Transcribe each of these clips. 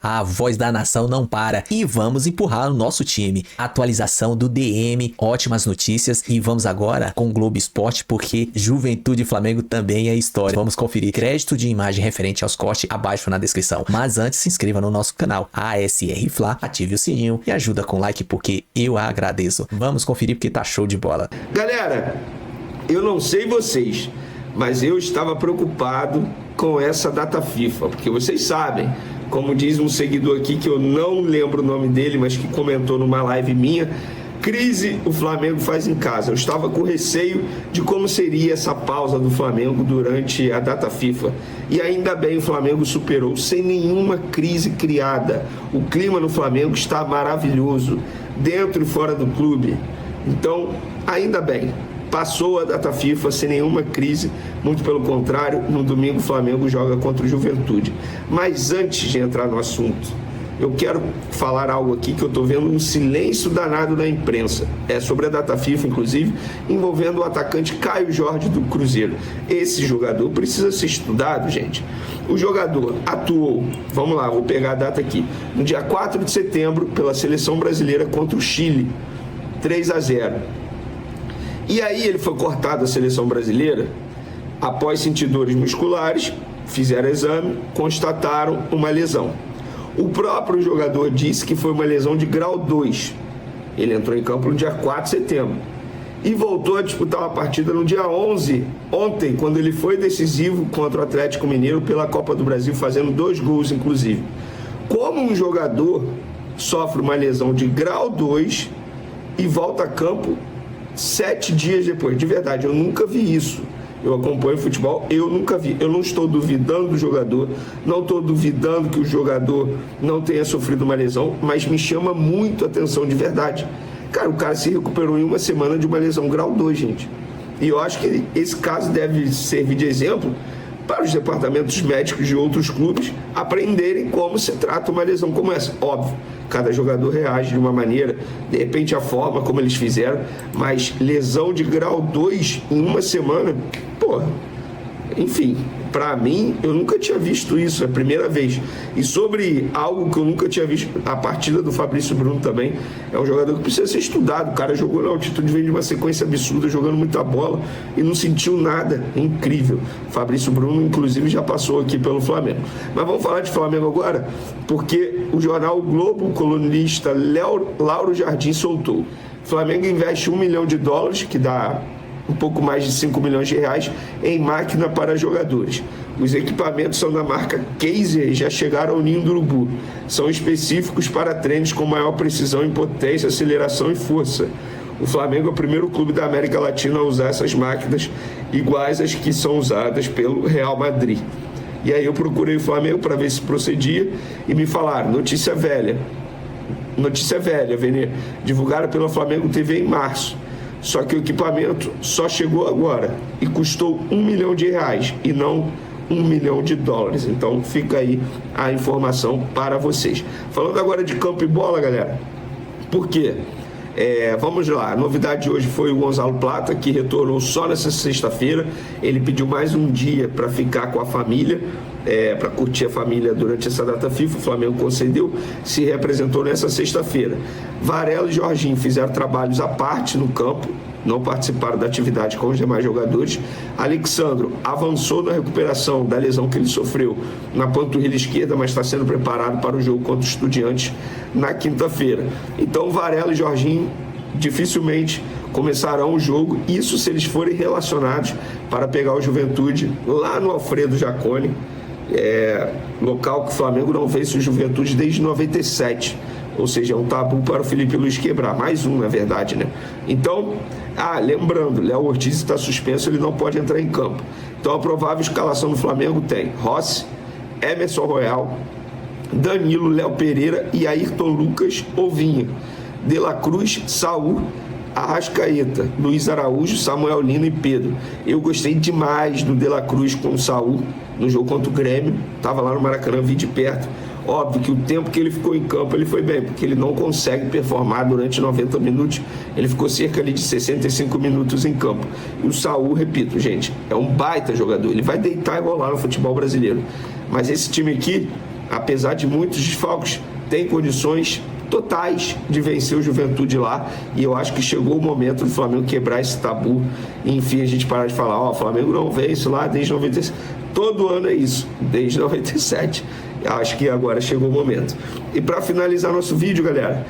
A voz da nação não para e vamos empurrar o nosso time. Atualização do DM, ótimas notícias e vamos agora com o Globo Esporte porque Juventude e Flamengo também é história. Vamos conferir crédito de imagem referente aos cortes abaixo na descrição. Mas antes se inscreva no nosso canal ASR Fla, ative o sininho e ajuda com like porque eu agradeço. Vamos conferir porque tá show de bola. Galera, eu não sei vocês, mas eu estava preocupado com essa data FIFA, porque vocês sabem, como diz um seguidor aqui que eu não lembro o nome dele, mas que comentou numa live minha, crise o Flamengo faz em casa. Eu estava com receio de como seria essa pausa do Flamengo durante a data FIFA. E ainda bem o Flamengo superou sem nenhuma crise criada. O clima no Flamengo está maravilhoso, dentro e fora do clube. Então, ainda bem. Passou a data FIFA sem nenhuma crise, muito pelo contrário, no domingo o Flamengo joga contra o Juventude. Mas antes de entrar no assunto, eu quero falar algo aqui que eu estou vendo um silêncio danado na imprensa. É sobre a data FIFA, inclusive, envolvendo o atacante Caio Jorge do Cruzeiro. Esse jogador precisa ser estudado, gente. O jogador atuou, vamos lá, vou pegar a data aqui, no dia 4 de setembro pela Seleção Brasileira contra o Chile, 3-0. E aí ele foi cortado da Seleção Brasileira após sentir dores musculares, fizeram exame, constataram uma lesão. O próprio jogador disse que foi uma lesão de grau 2. Ele entrou em campo no dia 4 de setembro e voltou a disputar uma partida no dia 11, ontem, quando ele foi decisivo contra o Atlético Mineiro pela Copa do Brasil, fazendo 2 gols inclusive. Como um jogador sofre uma lesão de grau 2 e volta a campo 7 dias depois? De verdade, eu nunca vi isso. Eu acompanho futebol, eu nunca vi. Eu não estou duvidando do jogador, não estou duvidando que o jogador não tenha sofrido uma lesão, mas me chama muito a atenção de verdade. Cara, o cara se recuperou em uma semana de uma lesão grau 2, gente. E eu acho que esse caso deve servir de exemplo para os departamentos médicos de outros clubes aprenderem como se trata uma lesão como essa. Óbvio, cada jogador reage de uma maneira, de repente a forma como eles fizeram, mas lesão de grau 2 em uma semana, porra, enfim, para mim, eu nunca tinha visto isso, é a primeira vez. E sobre algo que eu nunca tinha visto, a partida do Fabrício Bruno também, é um jogador que precisa ser estudado. O cara jogou na altitude, veio de uma sequência absurda, jogando muita bola e não sentiu nada. É incrível. O Fabrício Bruno, inclusive, já passou aqui pelo Flamengo. Mas vamos falar de Flamengo agora, porque o jornal o Globo, o colunista Lauro Jardim soltou. O Flamengo investe $1 milhão, que dá um pouco mais de 5 milhões de reais em máquina para jogadores. Os equipamentos são da marca Kaiser e já chegaram ao Ninho do Urubu. São específicos para treinos com maior precisão em potência, aceleração e força. O Flamengo é o primeiro clube da América Latina a usar essas máquinas iguais às que são usadas pelo Real Madrid. E aí eu procurei o Flamengo para ver se procedia e me falaram, notícia velha, Venê, divulgada pela Flamengo TV em março. Só que o equipamento só chegou agora e custou $1 milhão e não $1 milhão. Então fica aí a informação para vocês. Falando agora de campo e bola, galera, por quê? Vamos lá, a novidade de hoje foi o Gonzalo Plata, que retornou só nessa sexta-feira. Ele pediu mais um dia para ficar com a família, para curtir a família durante essa data FIFA. O Flamengo concedeu, se representou nessa sexta-feira. Varela e Jorginho fizeram trabalhos à parte no campo, não participaram da atividade com os demais jogadores. Alexandro avançou na recuperação da lesão que ele sofreu na panturrilha esquerda, mas está sendo preparado para o jogo contra os Estudiantes na quinta-feira. Então Varela e Jorginho dificilmente começarão o jogo, isso se eles forem relacionados para pegar o Juventude lá no Alfredo Jaconi, local que o Flamengo não vence o Juventude desde 97. Ou seja, é um tabu para o Felipe Luiz quebrar. Mais um, na verdade, né? Então, lembrando, Léo Ortiz está suspenso, ele não pode entrar em campo. Então, a provável escalação do Flamengo tem Rossi, Emerson Royal, Danilo, Léo Pereira e Ayrton Lucas Ovinha. De la Cruz, Saul, Arrascaeta, Luiz Araújo, Samuel Lino e Pedro. Eu gostei demais do De la Cruz com o Saul no jogo contra o Grêmio. Estava lá no Maracanã, vi de perto. Óbvio que o tempo que ele ficou em campo, ele foi bem, porque ele não consegue performar durante 90 minutos. Ele ficou cerca ali de 65 minutos em campo. E o Saul, repito, gente, é um baita jogador. Ele vai deitar e rolar no futebol brasileiro. Mas esse time aqui apesar de muitos desfalques, tem condições totais de vencer o Juventude lá, e eu acho que chegou o momento do Flamengo quebrar esse tabu e enfim a gente parar de falar, ó, o Flamengo não vence lá desde 97, todo ano é isso, desde 97, acho que agora chegou o momento. E para finalizar nosso vídeo, galera,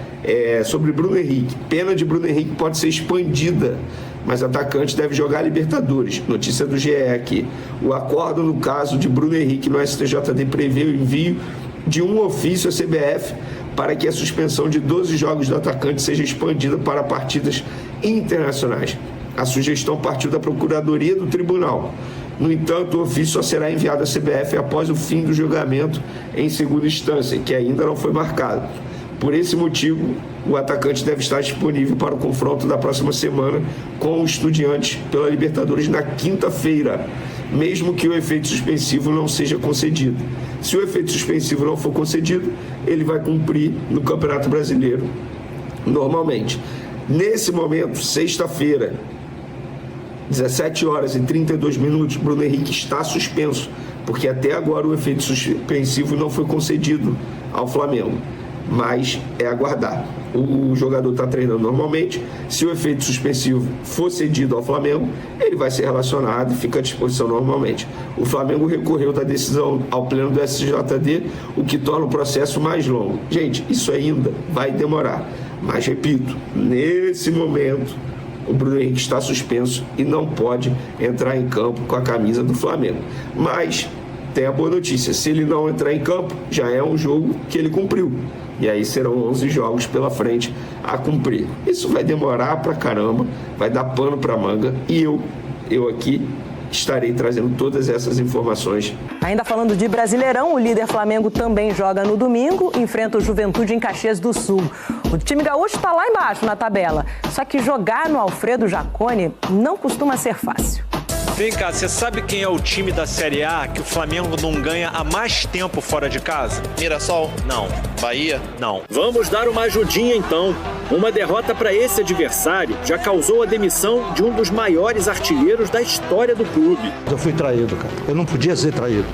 sobre Bruno Henrique, pena de Bruno Henrique pode ser expandida, mas atacante deve jogar Libertadores. Notícia do GE aqui. O acordo no caso de Bruno Henrique no STJD prevê o envio de um ofício à CBF para que a suspensão de 12 jogos do atacante seja expandida para partidas internacionais. A sugestão partiu da Procuradoria do Tribunal. No entanto, o ofício só será enviado à CBF após o fim do julgamento em segunda instância, que ainda não foi marcado. Por esse motivo, o atacante deve estar disponível para o confronto da próxima semana com o Estudiantes pela Libertadores na quinta-feira, mesmo que o efeito suspensivo não seja concedido. Se o efeito suspensivo não for concedido, ele vai cumprir no Campeonato Brasileiro normalmente. Nesse momento, sexta-feira, 17 horas e 32 minutos, Bruno Henrique está suspenso, porque até agora o efeito suspensivo não foi concedido ao Flamengo. Mas é aguardar. O jogador está treinando normalmente. Se o efeito suspensivo for cedido ao Flamengo, ele vai ser relacionado e fica à disposição normalmente. O Flamengo recorreu da decisão ao pleno do STJD, o que torna o processo mais longo. Gente, isso ainda vai demorar. Mas, repito, nesse momento, o Bruno Henrique está suspenso e não pode entrar em campo com a camisa do Flamengo. Mas tem a boa notícia, se ele não entrar em campo, já é um jogo que ele cumpriu. E aí serão 11 jogos pela frente a cumprir. Isso vai demorar pra caramba, vai dar pano pra manga. E eu aqui estarei trazendo todas essas informações. Ainda falando de Brasileirão, o líder Flamengo também joga no domingo, enfrenta o Juventude em Caxias do Sul. O time gaúcho está lá embaixo na tabela, só que jogar no Alfredo Jaconi não costuma ser fácil. Vem cá, você sabe quem é o time da Série A que o Flamengo não ganha há mais tempo fora de casa? Mirassol? Não. Bahia? Não. Vamos dar uma ajudinha então. Uma derrota para esse adversário já causou a demissão de um dos maiores artilheiros da história do clube. Eu fui traído, cara. Eu não podia ser traído.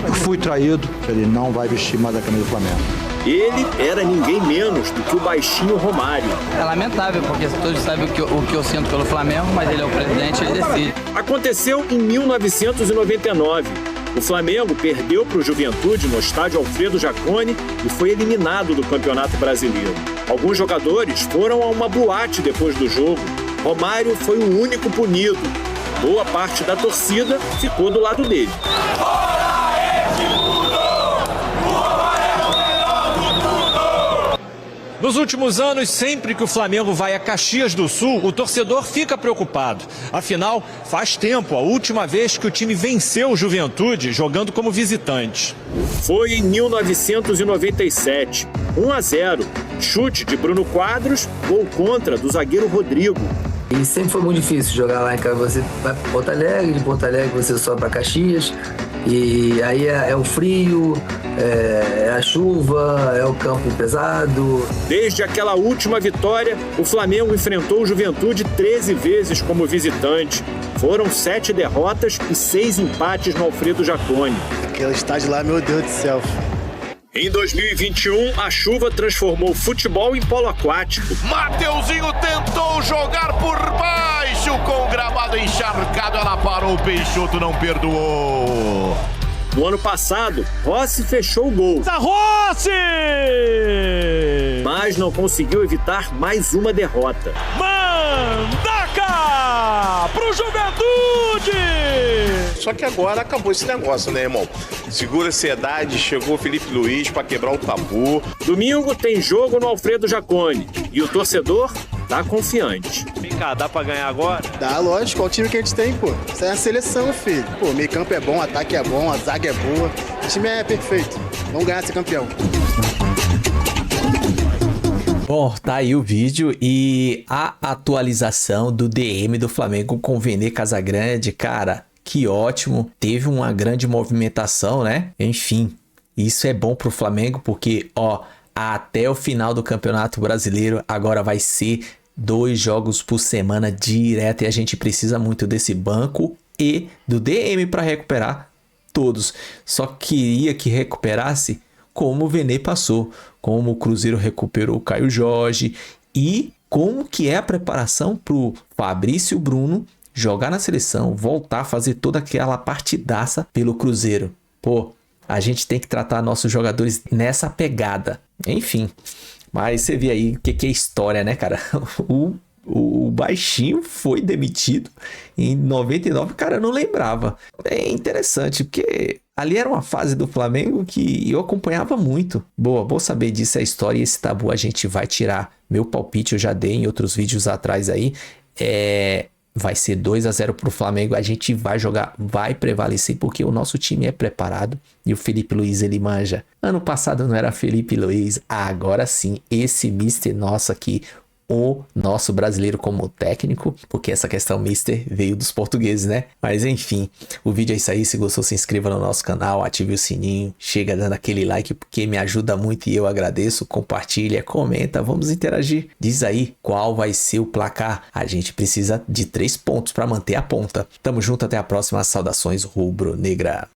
Eu fui traído. Ele não vai vestir mais a camisa do Flamengo. Ele era ninguém menos do que o baixinho Romário. É lamentável, porque todos sabem o que eu sinto pelo Flamengo, mas ele é o presidente, ele decide. Aconteceu em 1999. O Flamengo perdeu para o Juventude no estádio Alfredo Jaconi e foi eliminado do Campeonato Brasileiro. Alguns jogadores foram a uma boate depois do jogo. Romário foi o único punido. Boa parte da torcida ficou do lado dele. Nos últimos anos, sempre que o Flamengo vai a Caxias do Sul, o torcedor fica preocupado. Afinal, faz tempo, a última vez que o time venceu o Juventude jogando como visitante. Foi em 1997, 1-0. Chute de Bruno Quadros, gol contra do zagueiro Rodrigo. E sempre foi muito difícil jogar lá em casa. Você vai para Porto Alegre, de Porto Alegre você sobe para Caxias, e aí é o frio, é a chuva, é o campo pesado. Desde aquela última vitória, o Flamengo enfrentou o Juventude 13 vezes como visitante. Foram 7 derrotas e 6 empates no Alfredo Jaconi. Aquele estádio lá, meu Deus do céu. Em 2021, a chuva transformou o futebol em polo aquático. Mateuzinho tentou jogar por baixo com o gramado encharcado. Ela parou, o Peixoto não perdoou. No ano passado, Rossi fechou o gol. Rossi! Mas não conseguiu evitar mais uma derrota. Mandaca pro Juventude! Só que agora acabou esse negócio, né, irmão? Segura a ansiedade, chegou o Felipe Luiz pra quebrar o tabu. Domingo tem jogo no Alfredo Jaconi e o torcedor tá confiante. Vem cá, dá pra ganhar agora? Dá, lógico. Qual o time que a gente tem, pô? Isso é a seleção, filho. Pô, meio campo é bom, ataque é bom, a zaga é boa. O time é perfeito. Vamos ganhar, ser campeão. Bom, tá aí o vídeo e a atualização do DM do Flamengo com o Vene Casagrande, cara, que ótimo. Teve uma grande movimentação, né? Enfim, isso é bom pro Flamengo porque, ó, até o final do Campeonato Brasileiro agora vai ser 2 jogos por semana direto e a gente precisa muito desse banco e do DM para recuperar todos. Só queria que recuperasse como o Vene passou, como o Cruzeiro recuperou o Caio Jorge e como que é a preparação para o Fabrício Bruno jogar na seleção, voltar a fazer toda aquela partidaça pelo Cruzeiro. Pô, a gente tem que tratar nossos jogadores nessa pegada. Enfim, mas você vê aí o que é história, né, cara? O Baixinho foi demitido em 99, cara, eu não lembrava. É interessante, porque ali era uma fase do Flamengo que eu acompanhava muito. Boa, vou saber disso, a história e esse tabu a gente vai tirar. Meu palpite eu já dei em outros vídeos atrás aí. Vai ser 2-0 pro Flamengo, a gente vai jogar, vai prevalecer, porque o nosso time é preparado e o Felipe Luiz, ele manja. Ano passado não era Felipe Luiz, agora sim, esse mister nosso aqui, o nosso brasileiro como técnico, porque essa questão mister veio dos portugueses, né? Mas enfim, o vídeo é isso aí. Se gostou, se inscreva no nosso canal, ative o sininho, chega dando aquele like porque me ajuda muito e eu agradeço. Compartilha, comenta, vamos interagir. Diz aí qual vai ser o placar. A gente precisa de 3 pontos para manter a ponta. Tamo junto, até a próxima. Saudações rubro-negra.